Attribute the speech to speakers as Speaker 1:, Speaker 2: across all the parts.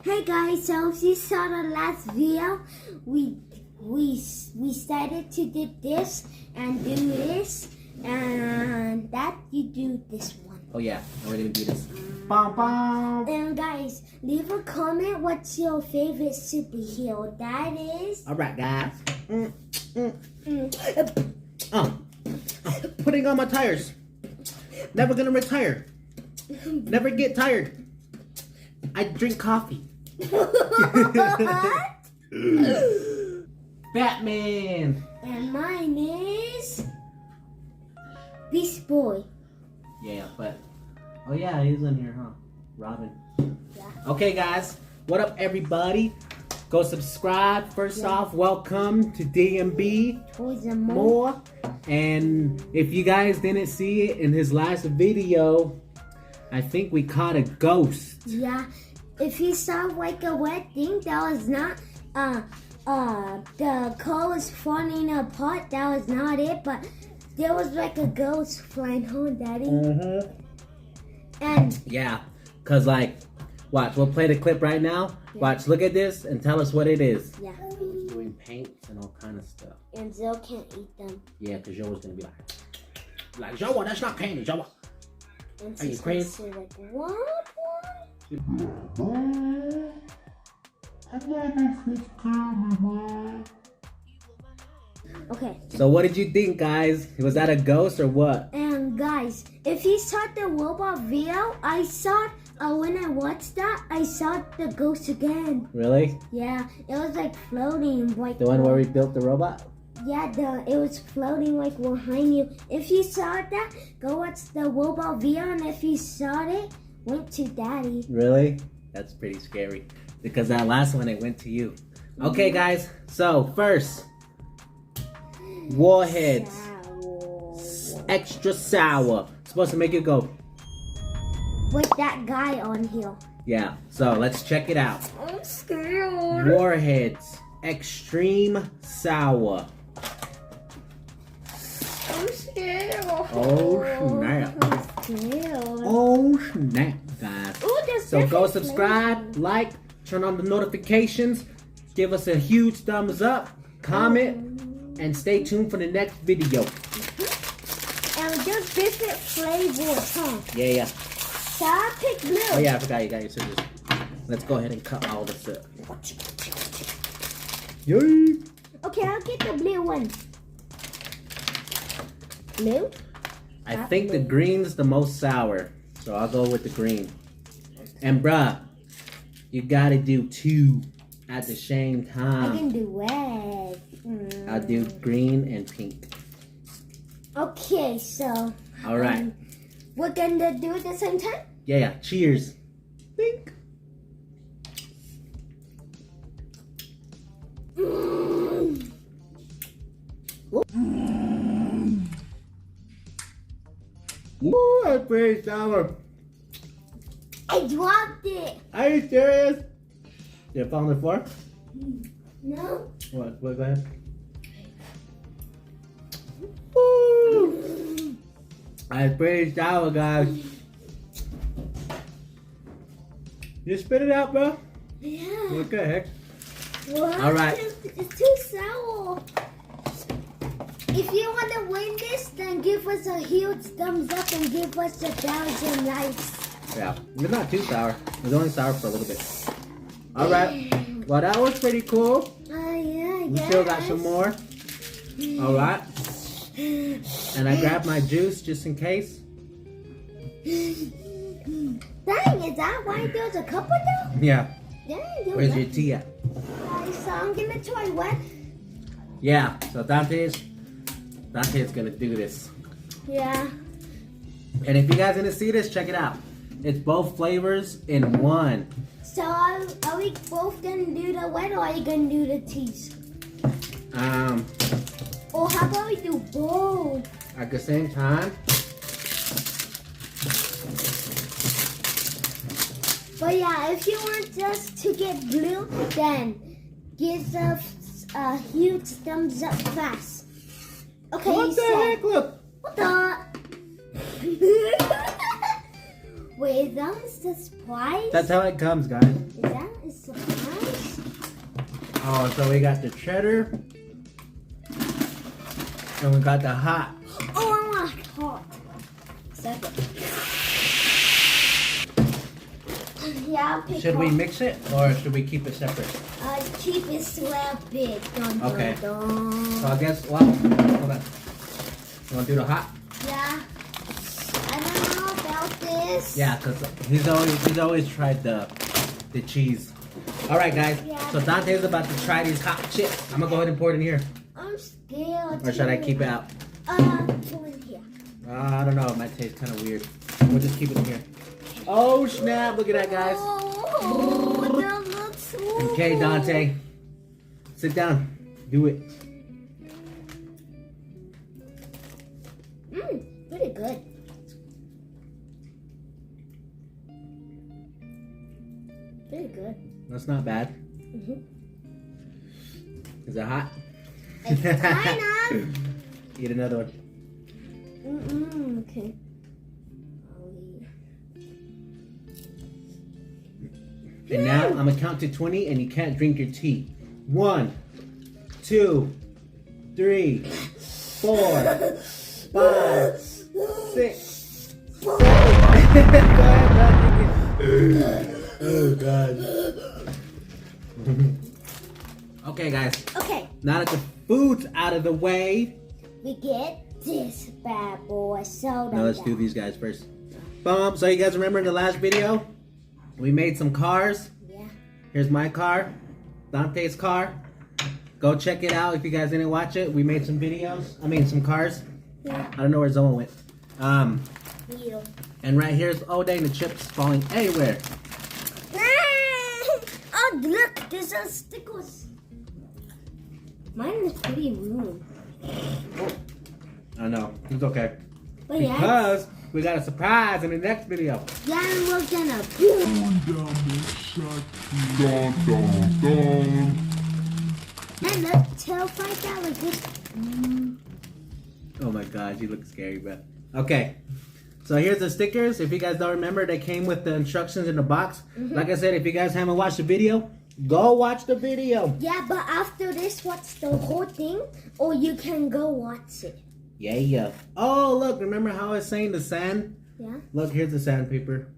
Speaker 1: Hey guys, so if you saw the last video, we started to do this and do this and that you do this one.
Speaker 2: Oh yeah, we're gonna do this. Bum, bum.
Speaker 1: And guys, leave a comment what's your favorite superhero. That is.
Speaker 2: Alright guys. Putting on my tires. Never gonna retire. Never get tired. I drink coffee. Batman.
Speaker 1: And mine is Beast Boy.
Speaker 2: Yeah, but oh yeah, he's in here, huh? Robin.
Speaker 1: Yeah.
Speaker 2: Okay, guys. What up, everybody? Go subscribe. First off, welcome to DMB
Speaker 1: Toys and
Speaker 2: More. And if you guys didn't see it in his last video, I think we caught a ghost.
Speaker 1: Yeah. If you saw like a wet thing, that was not the car was falling apart. That was not it, but there was like a ghost flying home, Daddy.
Speaker 2: Mm-hmm.
Speaker 1: And
Speaker 2: yeah, cause like, watch. We'll play the clip right now.
Speaker 1: Yeah.
Speaker 2: Watch. Look at this and tell us what it is.
Speaker 1: Yeah.
Speaker 2: Doing paints and all kind of stuff.
Speaker 1: And Zoe can't eat them.
Speaker 2: Yeah, cause Joe's gonna be like Joe, that's not candy, Joe.
Speaker 1: And
Speaker 2: Are you
Speaker 1: she's
Speaker 2: crazy?
Speaker 1: gonna say like, what? Okay.
Speaker 2: So what did you think, guys? Was that a ghost or what?
Speaker 1: And guys, if you saw the robot video, I saw when I watched that, I saw the ghost again.
Speaker 2: Really?
Speaker 1: Yeah, it was like floating, like
Speaker 2: The one where we built the robot?
Speaker 1: yeah, it was floating like behind you. If you saw that, go watch the robot video, and if you saw it, went to Daddy.
Speaker 2: Really? That's pretty scary. Because that last one, it went to you. Okay, guys. So, first, Warheads.
Speaker 1: Sour.
Speaker 2: Extra sour. Supposed to make it go.
Speaker 1: With that guy on here.
Speaker 2: Yeah. So, let's check it out.
Speaker 1: I'm scared.
Speaker 2: Warheads. Extreme sour.
Speaker 1: I'm scared.
Speaker 2: Oh, snap.
Speaker 1: I'm scared.
Speaker 2: Oh, snap, guys.
Speaker 1: Ooh, there's
Speaker 2: So go
Speaker 1: different
Speaker 2: subscribe,
Speaker 1: flavors.
Speaker 2: like, turn on the notifications, give us a huge thumbs up, comment, and stay tuned for the next video.
Speaker 1: And there's different flavors, huh?
Speaker 2: Yeah.
Speaker 1: So I pick blue.
Speaker 2: Oh yeah, I forgot you got your scissors. Let's go ahead and cut all this up. Yay!
Speaker 1: Okay, I'll get the blue one. Blue?
Speaker 2: I think the green's the most sour, so I'll go with the green. And bruh, you gotta do two at the same
Speaker 1: I
Speaker 2: time.
Speaker 1: can do red.
Speaker 2: I'll do green and pink.
Speaker 1: Okay, so.
Speaker 2: All right.
Speaker 1: We're gonna do it at the same time?
Speaker 2: Yeah. Cheers. Pink. Ooh, that's pretty sour.
Speaker 1: I dropped it.
Speaker 2: Are you serious? You fall on the floor?
Speaker 1: No.
Speaker 2: What? Go ahead. Woo! That's pretty sour, guys. You spit it out, bro?
Speaker 1: Yeah.
Speaker 2: What the heck?
Speaker 1: What?
Speaker 2: All right.
Speaker 1: It's too sour. If you want to win this, then give us a huge thumbs up and give us 1,000 likes.
Speaker 2: Yeah, it's not too sour. It's only sour for a little bit. All right. Well, that was pretty cool.
Speaker 1: Yeah,
Speaker 2: We still got some more. All right. And I grabbed my juice just in case.
Speaker 1: Dang, is that why there's a couple though?
Speaker 2: Yeah.
Speaker 1: Dang,
Speaker 2: Where's your tea at?
Speaker 1: So I'm gonna try what?
Speaker 2: Yeah. So Dante's gonna do this.
Speaker 1: Yeah.
Speaker 2: And if you guys didn't see this, check it out. It's both flavors in one.
Speaker 1: So are we both gonna do the wet, or are you gonna do the teas? Or how about we do both?
Speaker 2: At the same time.
Speaker 1: But yeah, if you want us to get blue, then give us a huge thumbs up fast. Okay,
Speaker 2: What the heck? Look.
Speaker 1: What the? Wait, is that the surprise?
Speaker 2: That's how it comes, guys.
Speaker 1: Is that? is so nice.
Speaker 2: Oh, so we got the cheddar. And we got the hot.
Speaker 1: Oh, I want hot. Second. Yeah, I'll pick
Speaker 2: Should we
Speaker 1: hot.
Speaker 2: mix it or should we keep it separate?
Speaker 1: Keep it swell-big. Dun, dun,
Speaker 2: Okay.
Speaker 1: dun.
Speaker 2: So I guess, well, hold on. You want to do the hot?
Speaker 1: Yeah. I don't know about this.
Speaker 2: Yeah, because he's always tried the cheese. All right, guys.
Speaker 1: Yeah.
Speaker 2: So Dante's about to try these hot chips. I'm going to go ahead and pour it in here.
Speaker 1: I'm scared.
Speaker 2: Or should I keep it out?
Speaker 1: Go in here.
Speaker 2: I don't know. It might taste kind of weird. We'll just keep it in here. Oh, snap. Look at that, guys.
Speaker 1: Oh, that looks so
Speaker 2: Okay, Dante. Sit down. Do it.
Speaker 1: Pretty good. Pretty good.
Speaker 2: That's not bad. Is it hot?
Speaker 1: It's kind of.
Speaker 2: Eat another one.
Speaker 1: Okay.
Speaker 2: And now I'm going to count to 20 and you can't drink your tea. 1, 2, 3, 4, 5, 6, 7. Go ahead, oh, God. Okay, guys.
Speaker 1: Okay.
Speaker 2: Now that the food's out of the way.
Speaker 1: We get this bad boy soda.
Speaker 2: Now let's do these guys first. Boom. So you guys remember in the last video, we made some cars.
Speaker 1: Yeah.
Speaker 2: Here's my car. Dante's car. Go check it out if you guys didn't watch it. We made some videos. I mean, some cars.
Speaker 1: Yeah.
Speaker 2: I don't know where Zoa went.
Speaker 1: You.
Speaker 2: And right here's, oh dang, the chips falling everywhere.
Speaker 1: Oh, look, there's some stickers. Mine is pretty ruined.
Speaker 2: I know, it's okay.
Speaker 1: But yeah.
Speaker 2: Because we got a surprise in the next video.
Speaker 1: Yeah, and we're gonna and look, tell $5 this.
Speaker 2: Oh my gosh, you look scary, bro. Okay, so here's the stickers. If you guys don't remember, they came with the instructions in the box. Like I said, if you guys haven't watched the video, go watch the video.
Speaker 1: Yeah, but after this, watch the whole thing, or you can go watch it.
Speaker 2: Yeah. Oh, look, remember how I was saying the sand?
Speaker 1: Yeah.
Speaker 2: Look, here's the sandpaper.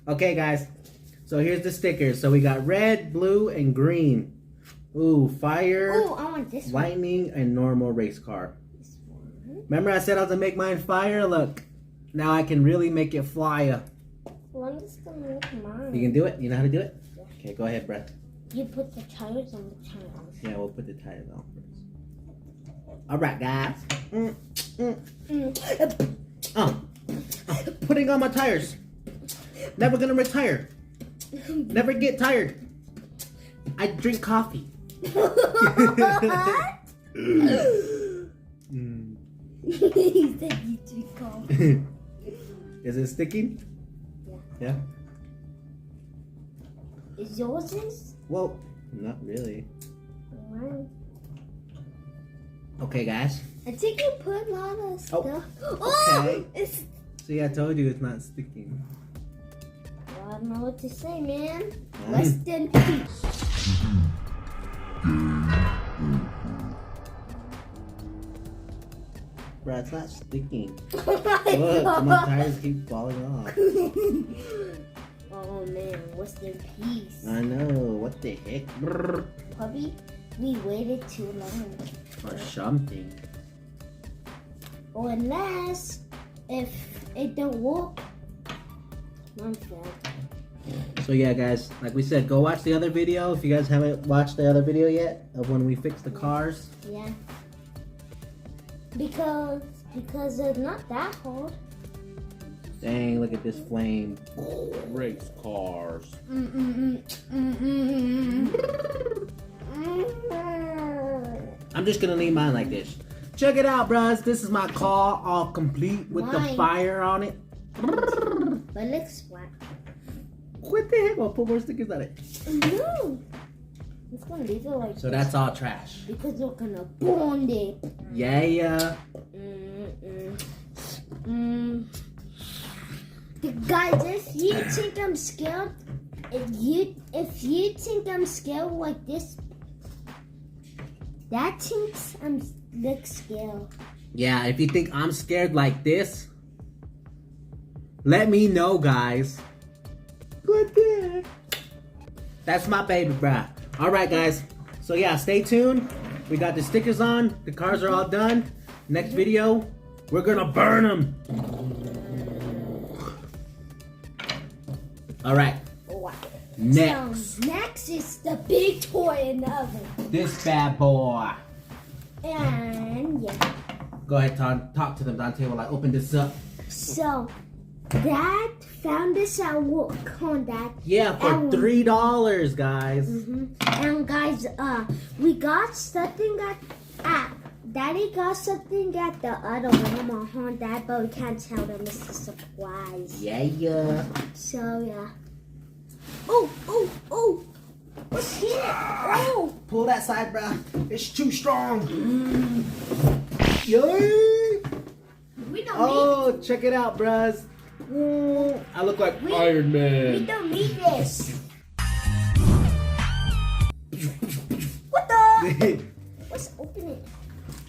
Speaker 2: Okay, guys. So here's the stickers. So we got red, blue, and green. Ooh, fire,
Speaker 1: Oh, I want this one.
Speaker 2: lightning, and normal race car.
Speaker 1: This one.
Speaker 2: Remember I said I was going to make mine fire? Look, now I can really make it fly.
Speaker 1: Well, I'm just gonna make mine.
Speaker 2: You can do it? You know how to do it?
Speaker 1: Yeah.
Speaker 2: Okay, go ahead, Brett.
Speaker 1: You put the tires on the tires.
Speaker 2: Yeah, we'll put the tires on first. All right, guys. Putting on my tires. Never gonna retire. Never get tired. I drink coffee.
Speaker 1: What? He said you drink coffee.
Speaker 2: Is it sticking? Yeah.
Speaker 1: Is yours this?
Speaker 2: Well, not really.
Speaker 1: Mine.
Speaker 2: Okay, guys.
Speaker 1: I think you put a lot of stuff.
Speaker 2: okay.
Speaker 1: Oh, it's.
Speaker 2: See, I told you it's not sticking.
Speaker 1: I don't know what to say, man. Less than peace.
Speaker 2: Bro, it's not sticking.
Speaker 1: Oh my
Speaker 2: Look,
Speaker 1: God.
Speaker 2: my tires keep falling off.
Speaker 1: Oh man, what's the peace?
Speaker 2: I know. What the heck? Brrr.
Speaker 1: Puppy, we waited too long.
Speaker 2: Or something.
Speaker 1: Or unless if it don't work, I'm fine.
Speaker 2: So yeah, guys, like we said, go watch the other video if you guys haven't watched the other video yet of when we fixed the cars.
Speaker 1: Yeah. Because it's not that hard.
Speaker 2: Dang, look at this flame. Race cars. I'm just gonna leave mine like this. Check it out, bros. This is my car, all complete with the
Speaker 1: Mine.
Speaker 2: fire on it.
Speaker 1: But it looks flat.
Speaker 2: What the heck? I'll put more stickers on it.
Speaker 1: No. It's gonna leave it like
Speaker 2: So that's all trash.
Speaker 1: because we're gonna burn it. Guys, if you think I'm scared, if you think I'm scared like this, that thinks I'm look scared.
Speaker 2: Yeah, if you think I'm scared like this, let me know, guys. What the heck? That's my baby, bruh. All right, guys. So yeah, stay tuned. We got the stickers on. The cars are all done. Next video, we're gonna burn them. All right.
Speaker 1: Wow.
Speaker 2: Next.
Speaker 1: So next is the big toy in the oven.
Speaker 2: This bad boy.
Speaker 1: And yeah.
Speaker 2: Go ahead, talk to them, Dante, while I open this up.
Speaker 1: So, Dad found this at work on that.
Speaker 2: Yeah, for $3, guys.
Speaker 1: And guys, we got something at Daddy got something at the other room on that, but we can't tell them it's a surprise.
Speaker 2: Yeah.
Speaker 1: So yeah. Oh! What's here? Oh!
Speaker 2: Pull that side, bruh. It's too strong. Yay!
Speaker 1: We don't
Speaker 2: Check it out, bruhs. I look like Iron Man.
Speaker 1: We don't need this. What the? Let's open it.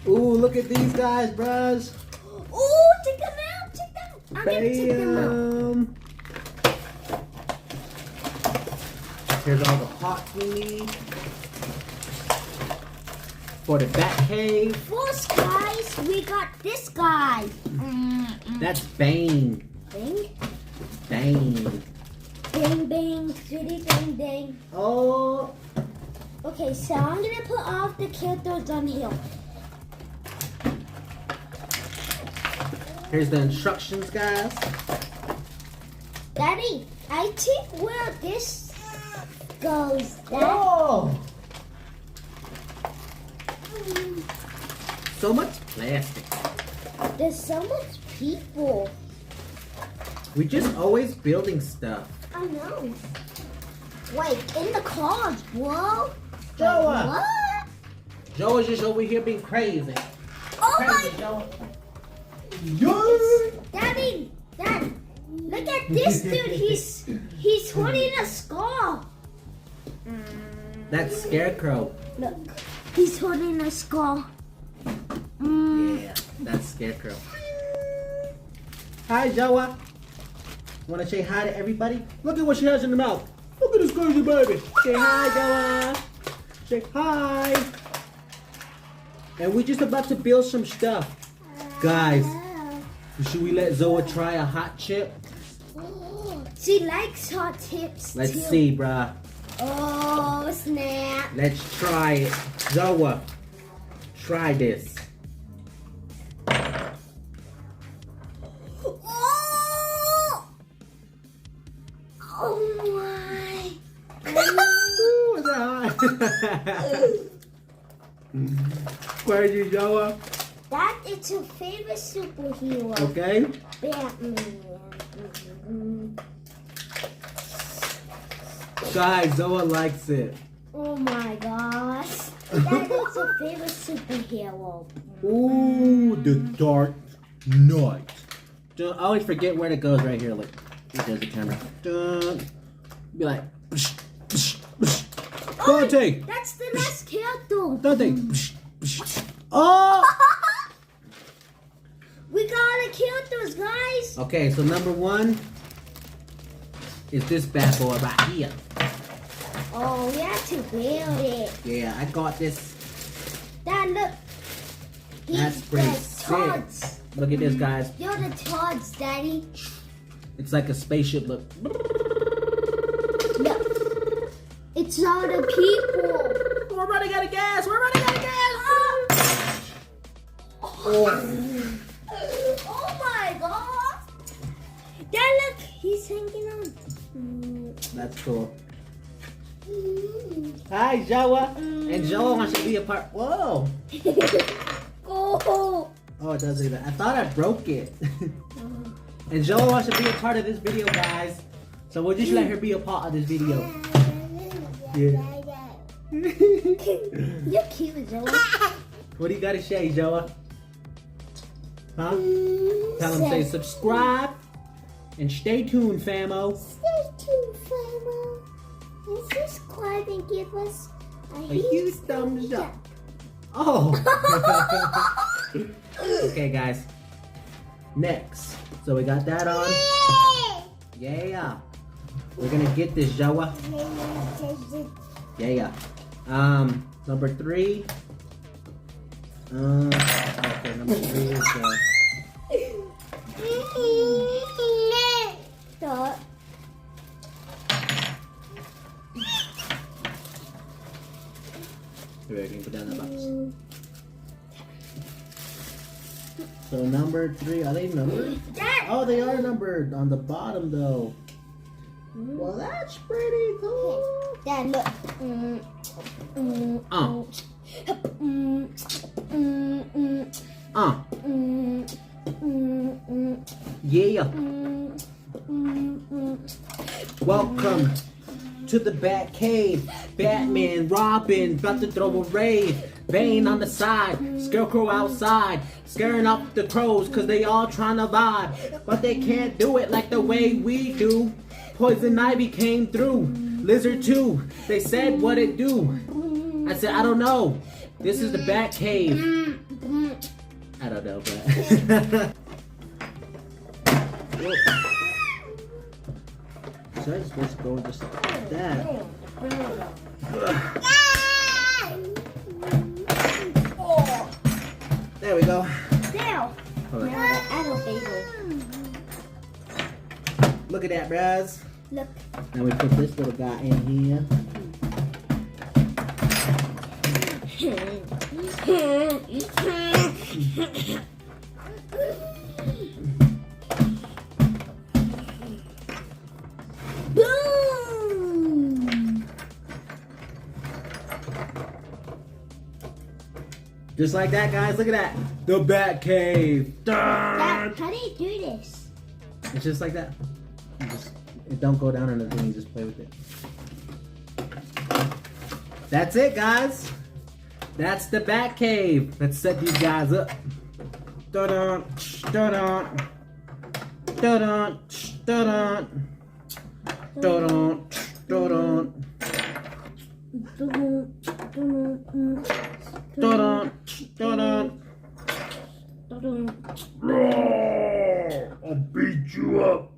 Speaker 2: Ooh, look at these guys, bruhs.
Speaker 1: Oh, check them out. I'm gonna check them out.
Speaker 2: Here's all the pots we need for the Batcave.
Speaker 1: First, guys, we got this guy.
Speaker 2: That's Bane.
Speaker 1: Bang, bang, city, bang.
Speaker 2: Oh.
Speaker 1: Okay, so I'm gonna put all of the characters on here.
Speaker 2: Here's the instructions, guys.
Speaker 1: Daddy, I think where this goes.
Speaker 2: Oh! So much plastic.
Speaker 1: There's so much people.
Speaker 2: We just always building stuff.
Speaker 1: I know. Wait, in the cars, bro.
Speaker 2: Joa!
Speaker 1: What?
Speaker 2: Joa's just over here being crazy.
Speaker 1: Oh
Speaker 2: Crazy,
Speaker 1: my!
Speaker 2: Joa.
Speaker 1: Daddy, Dad, look at this dude. He's holding a skull.
Speaker 2: That's Scarecrow.
Speaker 1: Look, he's holding a skull.
Speaker 2: Yeah, that's Scarecrow. Hi, Joa. Want to say hi to everybody? Look at what she has in the mouth. Look at this crazy baby. Say hi, Joa. Say hi. And we're just about to build some stuff. Guys, should we let Zoa try a hot chip?
Speaker 1: She likes hot chips
Speaker 2: Let's
Speaker 1: too.
Speaker 2: see, bruh.
Speaker 1: Oh, snap.
Speaker 2: Let's try it. Zoa, try this.
Speaker 1: Oh my.
Speaker 2: Ooh, is that hot? Where's you, Zoa?
Speaker 1: That is your favorite superhero.
Speaker 2: Okay.
Speaker 1: Batman.
Speaker 2: Guys, Zoa likes it.
Speaker 1: Oh my gosh. That is your favorite superhero.
Speaker 2: Ooh, the Dark Knight. I always forget where it goes right here. Look, there's the camera. Be like, psh, psh, psh. Dante.
Speaker 1: That's the last character.
Speaker 2: Dante. Psh, psh. Oh!
Speaker 1: We got the characters, guys.
Speaker 2: Okay, so number 1 is this bad boy right here.
Speaker 1: Oh, we have to build it.
Speaker 2: Yeah, I got this.
Speaker 1: Dad, look.
Speaker 2: That's pretty sick.
Speaker 1: Toads.
Speaker 2: Look at this, guys.
Speaker 1: You're the Toads, Daddy.
Speaker 2: It's like a spaceship. Look.
Speaker 1: Look. It's all the people.
Speaker 2: We're running out of gas. We're running out of gas. Oh.
Speaker 1: Oh my god. Dad, look. He's hanging on.
Speaker 2: That's cool. Hi, Joa. And Joa wants to be a part. Whoa.
Speaker 1: Oh.
Speaker 2: Oh, it does even. I thought I broke it. And Joa wants to be a part of this video, guys. So we'll just let her be a part of this video. Yeah.
Speaker 1: You're cute, Zoa.
Speaker 2: What do you got to say, Joa? Huh? Tell them say subscribe, And stay tuned, famo.
Speaker 1: Stay tuned, famo. And subscribe and give us a
Speaker 2: huge thumbs up. Oh. Okay, guys. Next. So we got that on. Yeah. We're gonna get this Zoa. Yeah. Number 3. Okay, number 3 is
Speaker 1: Stop.
Speaker 2: Here, I can put down the box. So number 3, are they numbered? Oh, they are numbered on the bottom though. Well, that's pretty cool.
Speaker 1: Dad, look.
Speaker 2: Yeah. Welcome to the Batcave. Batman, Robin, about to throw a raid. Bane on the side, Scarecrow outside, scaring off the crows cause they all trying to vibe. But they can't do it like the way we do. Poison Ivy came through, Lizard too. They said what it do. I said I don't know. This is the Batcave. I don't know, but so I'm supposed to go just like that. There we go.
Speaker 1: Now,
Speaker 2: Hold on.
Speaker 1: elevator.
Speaker 2: Look at that, bros.
Speaker 1: Look.
Speaker 2: Now we put this little guy in here.
Speaker 1: Boom!
Speaker 2: Just like that, guys. Look at that. The Batcave.
Speaker 1: Dad, how do you do this?
Speaker 2: It's just like that. It don't go down on the thing. You just play with it. That's it, guys. That's the Batcave. Let's set these guys up. Da-dun, da-dun, da-dun, da-dun, da-dun, da-dun, da-dun, da-dun. I'll beat you up,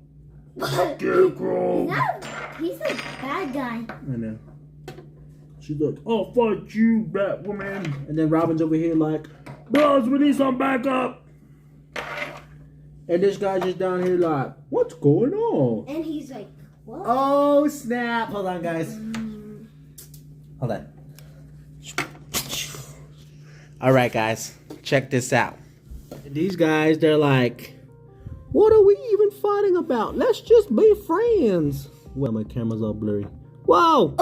Speaker 2: Scarecrow.
Speaker 1: He's a bad guy.
Speaker 2: I know. She looked, I'll fight you, Batwoman. And then Robin's over here like, bros, we need some backup. And this guy's just down here like, what's going on?
Speaker 1: And he's like, what?
Speaker 2: Oh, snap. Hold on, guys. Hold on. All right, guys. Check this out. These guys, they're like, what are we even fighting about? Let's just be friends. Well, my camera's all blurry. Whoa.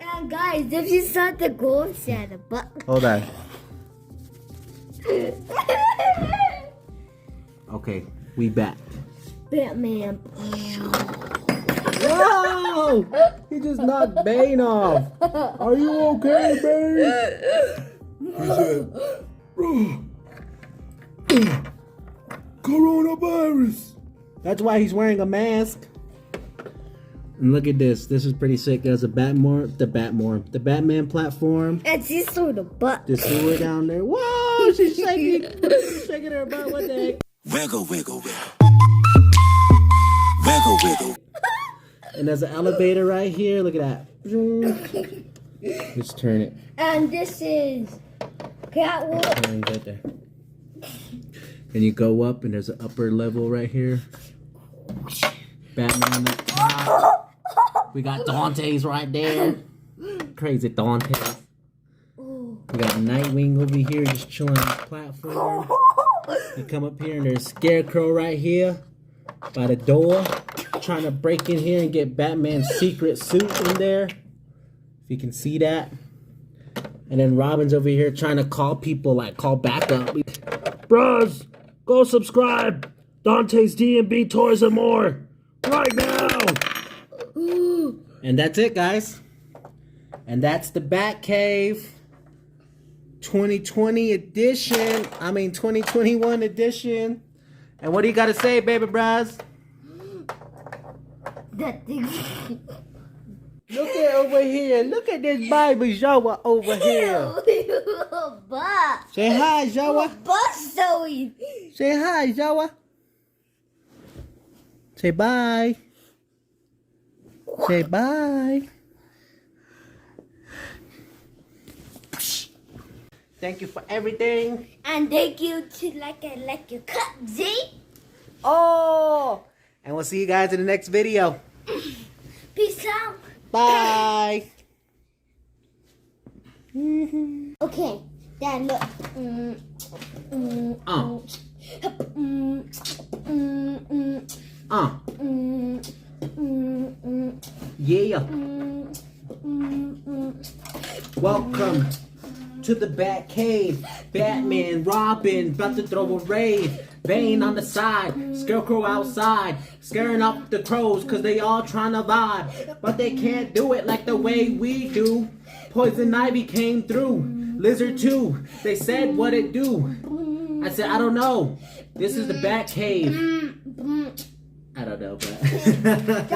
Speaker 1: And guys, if you saw the gold Santa, but
Speaker 2: Hold on. Okay, we back.
Speaker 1: Batman.
Speaker 2: Whoa! He just knocked Bane off. Are you okay, Bane? He said, coronavirus. That's why he's wearing a mask. And look at this. This is pretty sick. There's a the Batman platform.
Speaker 1: And she saw the butt.
Speaker 2: The sewer down there. Whoa! She's shaking her butt. What the heck?
Speaker 3: Wiggle, wiggle, wiggle. Wiggle, wiggle.
Speaker 2: And there's an elevator right here. Look at that. Let's turn it.
Speaker 1: And this is Catwalk.
Speaker 2: Right there. And you go up, and there's an upper level right here. Batman up top. We got Dante's right there. Crazy Dante's. We got Nightwing over here just chilling on the platform. You come up here and there's Scarecrow right here by the door. Trying to break in here and get Batman's secret suit in there. If you can see that. And then Robin's over here trying to call people, like call backup. Bros, go subscribe. Dante's DMB Toys and More. Right now. And that's it, guys. And that's the Batcave 2021 edition. And what do you got to say, baby bros?
Speaker 1: That thing.
Speaker 2: Look at over here. Look at this baby Zoa over here.
Speaker 1: But.
Speaker 2: Say hi, Zoa.
Speaker 1: But Zoe.
Speaker 2: Say hi, Zoa. Say bye. Say bye. Thank you for everything.
Speaker 1: And thank you to like your cut, Z.
Speaker 2: Oh! And we'll see you guys in the next video.
Speaker 1: Peace out.
Speaker 2: Bye.
Speaker 1: Okay, Dad, look.
Speaker 2: Yeah. Welcome to the Batcave. Batman, Robin, about to throw a raid. Bane on the side, Scarecrow outside, scaring off the crows cause they all trying to vibe. But they can't do it like the way we do. Poison Ivy came through, Lizard too. They said what it do. I said I don't know. This is the Batcave. I don't know, but